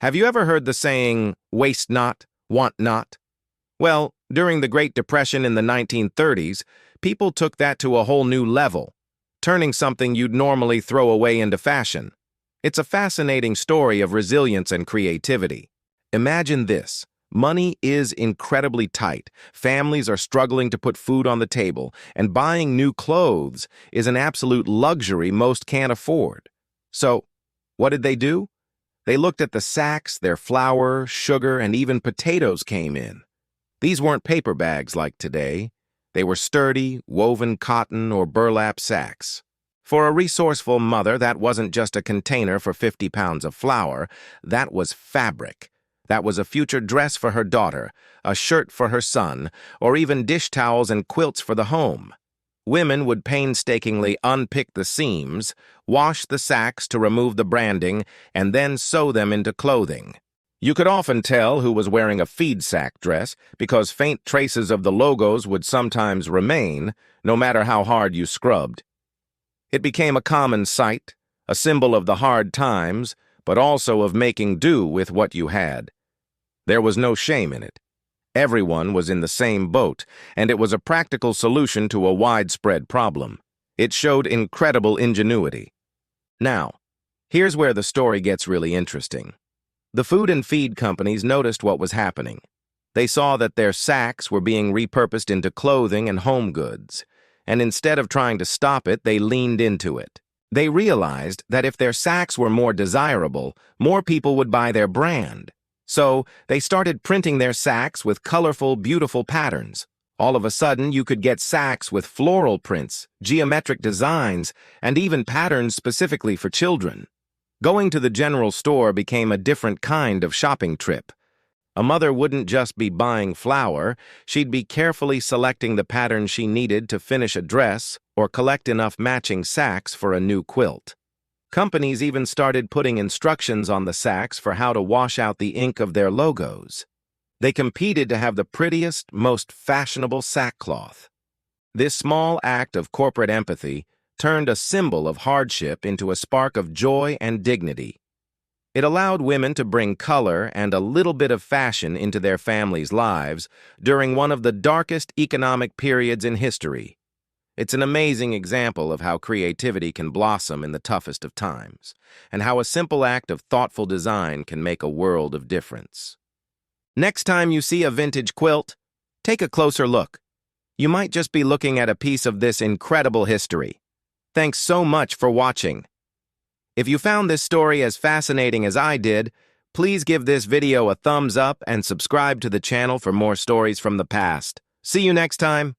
Have you ever heard the saying, waste not, want not? Well, during the Great Depression in the 1930s, people took that to a whole new level, turning something you'd normally throw away into fashion. It's a fascinating story of resilience and creativity. Imagine this. Money is incredibly tight, families are struggling to put food on the table, and buying new clothes is an absolute luxury most can't afford. So, what did they do? They looked at the sacks their flour, sugar, and even potatoes came in. These weren't paper bags like today. They were sturdy, woven cotton or burlap sacks. For a resourceful mother, that wasn't just a container for 50 pounds of flour, that was fabric. That was a future dress for her daughter, a shirt for her son, or even dish towels and quilts for the home. Women would painstakingly unpick the seams, wash the sacks to remove the branding, and then sew them into clothing. You could often tell who was wearing a feed sack dress because faint traces of the logos would sometimes remain, no matter how hard you scrubbed. It became a common sight, a symbol of the hard times, but also of making do with what you had. There was no shame in it. Everyone was in the same boat, and it was a practical solution to a widespread problem. It showed incredible ingenuity. Now, here's where the story gets really interesting. The food and feed companies noticed what was happening. They saw that their sacks were being repurposed into clothing and home goods, and instead of trying to stop it, they leaned into it. They realized that if their sacks were more desirable, more people would buy their brand. So they started printing their sacks with colorful, beautiful patterns. All of a sudden, you could get sacks with floral prints, geometric designs, and even patterns specifically for children. Going to the general store became a different kind of shopping trip. A mother wouldn't just be buying flour, she'd be carefully selecting the pattern she needed to finish a dress or collect enough matching sacks for a new quilt. Companies even started putting instructions on the sacks for how to wash out the ink of their logos. They competed to have the prettiest, most fashionable sackcloth. This small act of corporate empathy turned a symbol of hardship into a spark of joy and dignity. It allowed women to bring color and a little bit of fashion into their families' lives during one of the darkest economic periods in history. It's an amazing example of how creativity can blossom in the toughest of times, and how a simple act of thoughtful design can make a world of difference. Next time you see a vintage quilt, take a closer look. You might just be looking at a piece of this incredible history. Thanks so much for watching. If you found this story as fascinating as I did, please give this video a thumbs up and subscribe to the channel for more stories from the past. See you next time.